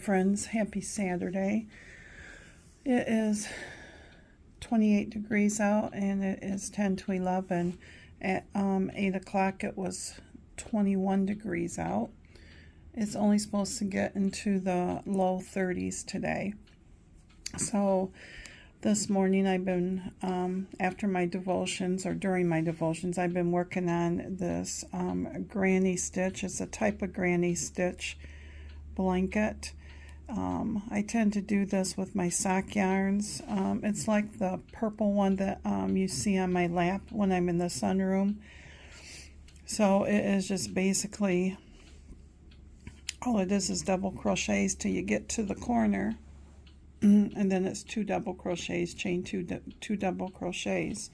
friends. Happy Saturday. It is 28 degrees out and it is 10 to 11. At 8 o'clock it was 21 degrees out. It's only supposed to get into the low 30s today. So this morning I've been, after my devotions or during my devotions, I've been working on this granny stitch. It's a type of granny stitch blanket. I tend to do this with my sock yarns. It's like the purple one that you see on my lap when I'm in the sunroom. So it is just basically, all it is double crochets till you get to the corner. And then it's 2 double crochets, chain two double crochets.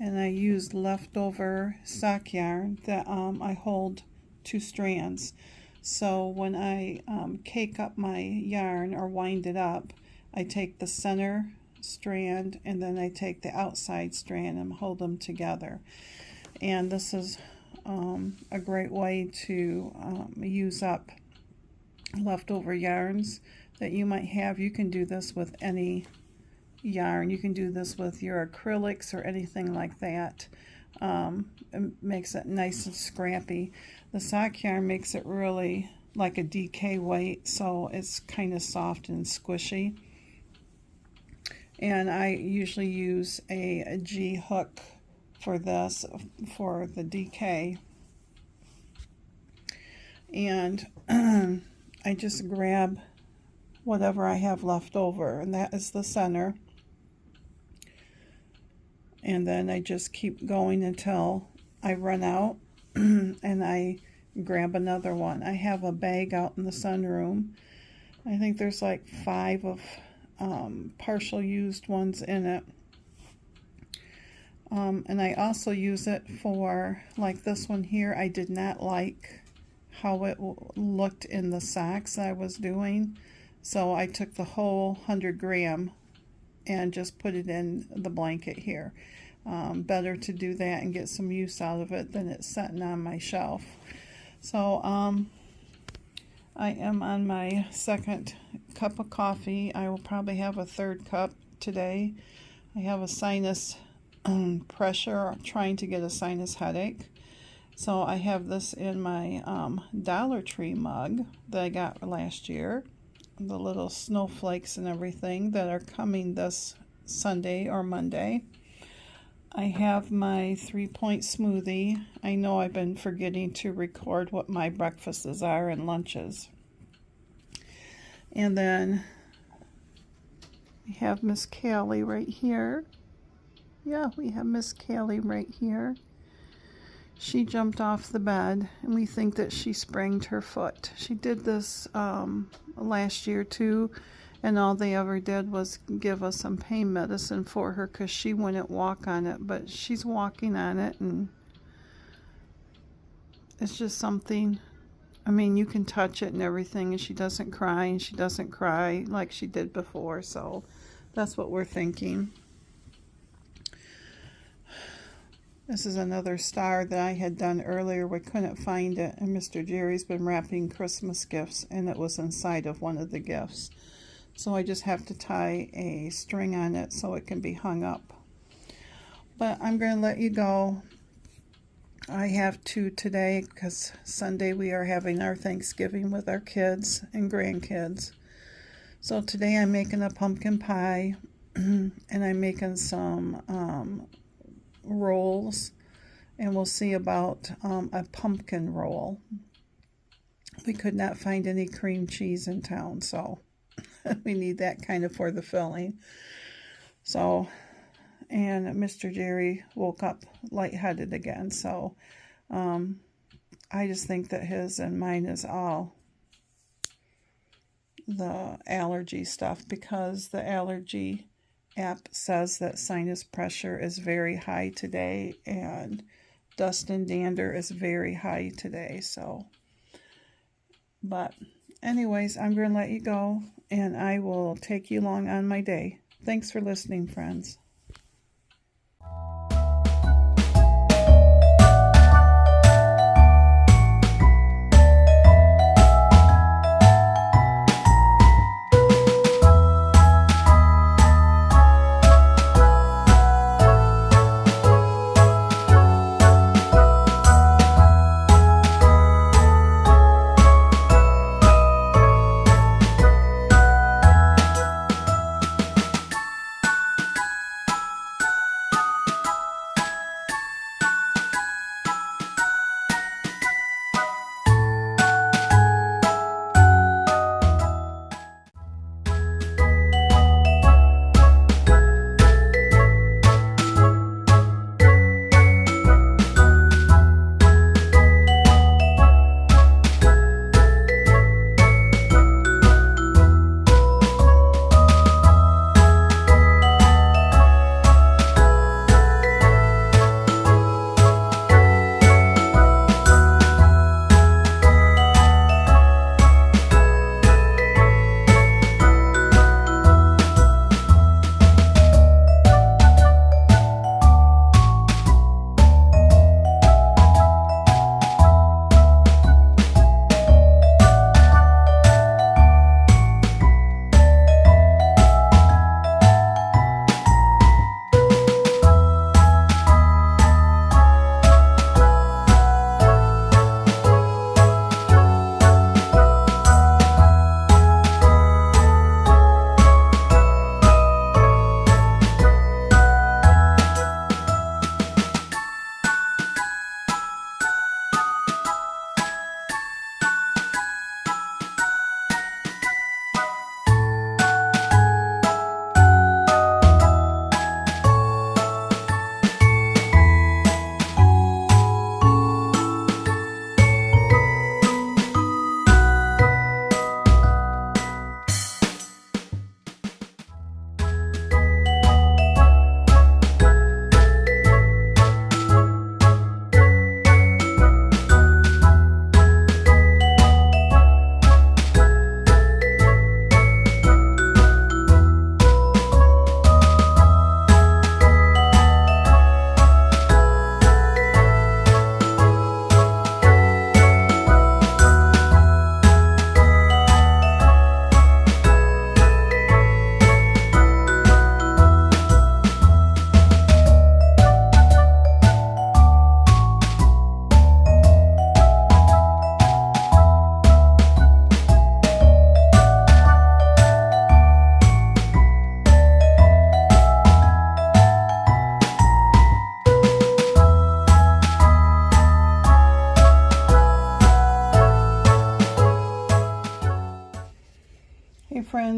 And I use leftover sock yarn that I hold 2 strands. So when I cake up my yarn or wind it up, I take the center strand and then I take the outside strand and hold them together. And this is a great way to use up leftover yarns that you might have. You can do this with any yarn. You can do this with your acrylics or anything like that. It makes it nice and scrappy. The sock yarn makes it really like a DK weight, so it's kind of soft and squishy. And I usually use a G hook for this, for the DK. And I just grab whatever I have left over, and that is the center. And then I just keep going until I run out and I grab another one. I have a bag out in the sunroom. I think there's like 5 of partial used ones in it. And I also use it for, like this one here, I did not like how it looked in the socks that I was doing. So I took the whole 100 gram and just put it in the blanket here. Better to do that and get some use out of it than it's sitting on my shelf. So I am on my 2nd cup of coffee. I will probably have a 3rd cup today. I have a sinus pressure, trying to get a sinus headache. So I have this in my Dollar Tree mug that I got last year. The little snowflakes and everything that are coming this Sunday or Monday. I have my 3-point smoothie. I know I've been forgetting to record what my breakfasts are and lunches. And then we have Miss Cali right here. Yeah, we have Miss Cali right here. She jumped off the bed, and we think that she sprained her foot. She did this last year too, and all they ever did was give us some pain medicine for her because she wouldn't walk on it, but she's walking on it, and it's just something. I mean, you can touch it and everything, and she doesn't cry, and she doesn't cry like she did before, so that's what we're thinking. This is another star that I had done earlier. We couldn't find it, and Mr. Jerry's been wrapping Christmas gifts, and it was inside of one of the gifts. So I just have to tie a string on it so it can be hung up. But I'm going to let you go. I have to today because Sunday we are having our Thanksgiving with our kids and grandkids. So today I'm making a pumpkin pie, and I'm making some rolls, and we'll see about a pumpkin roll. We could not find any cream cheese in town, so we need that kind of for the filling. So, and Mr. Jerry woke up lightheaded again, so I just think that his and mine is all the allergy stuff, because the allergy app says that sinus pressure is very high today and dust and dander is very high today. So, but anyways, I'm going to let you go, and I will take you along on my day. Thanks for listening, friends.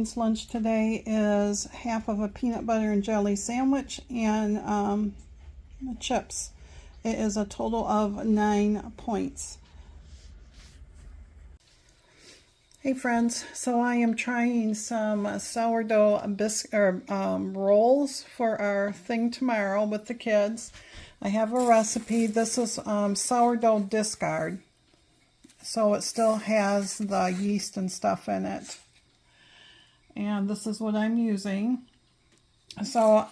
friends' lunch today is half of a peanut butter and jelly sandwich and chips. It is a total of 9 points. Hey friends, so I am trying some sourdough rolls for our thing tomorrow with the kids. I have a recipe. This is sourdough discard, so it still has the yeast and stuff in it. And this is what I'm using. So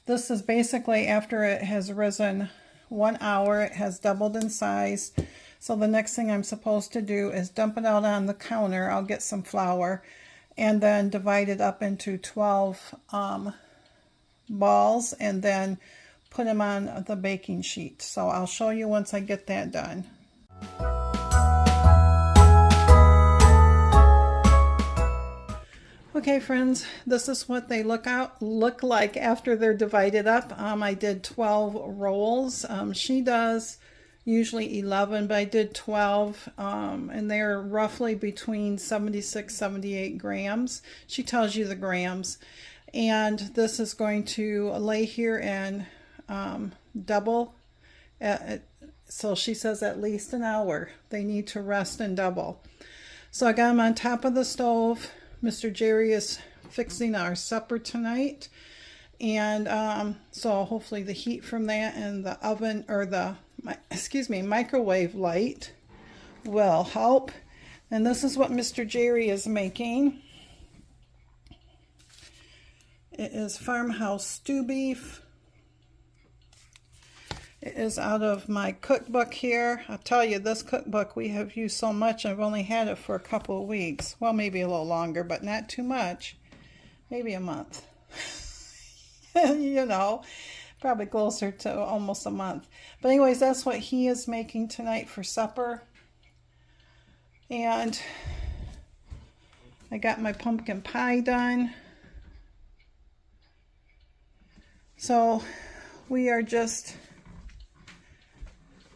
this is basically after it has risen 1 hour, it has doubled in size. So the next thing I'm supposed to do is dump it out on the counter. I'll get some flour and then divide it up into 12 balls and then put them on the baking sheet. So I'll show you once I get that done. Okay friends, this is what they look like after they're divided up. I did 12 rolls. She does usually 11, but I did 12, and they're roughly between 76, 78 grams. She tells you the grams. And this is going to lay here and double. So she says at least an hour. They need to rest and double. So I got them on top of the stove. Mr. Jerry is fixing our supper tonight. And so hopefully the heat from that and the oven, or the microwave light will help. And this is what Mr. Jerry is making. It is farmhouse stew beef. It is out of my cookbook here. I'll tell you, this cookbook we have used so much. I've only had it for a couple of weeks. Well, maybe a little longer, but not too much. Maybe a month. You know, probably closer to almost a month. But anyways, that's what he is making tonight for supper. And I got my pumpkin pie done. So we are just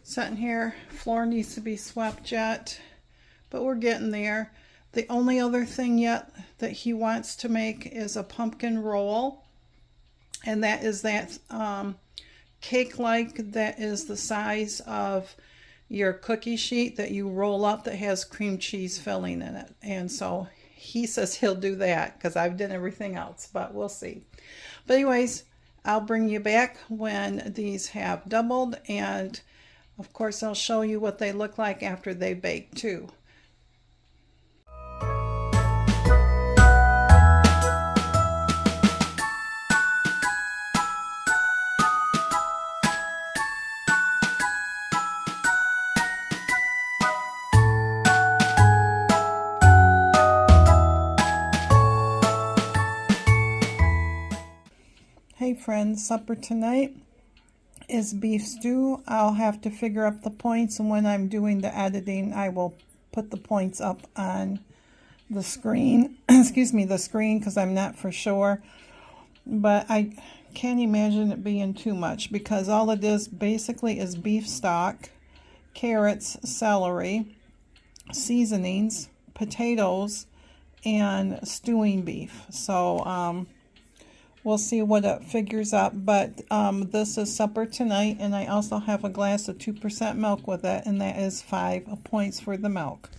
sitting here. Floor needs to be swept yet, but we're getting there. The only other thing yet that he wants to make is a pumpkin roll. And that is that cake-like that is the size of your cookie sheet that you roll up that has cream cheese filling in it. And so he says he'll do that because I've done everything else, but we'll see. But anyways, I'll bring you back when these have doubled, and of course I'll show you what they look like after they bake too. Hey friends, supper tonight is beef stew. I'll have to figure up the points, and when I'm doing the editing I will put the points up on the screen. Excuse me, the screen, because I'm not for sure. But I can't imagine it being too much, because all it is basically is beef stock, carrots, celery, seasonings, potatoes, and stewing beef. So we'll see what it figures up, but this is supper tonight, and I also have a glass of 2% milk with it, and that is 5 points for the milk.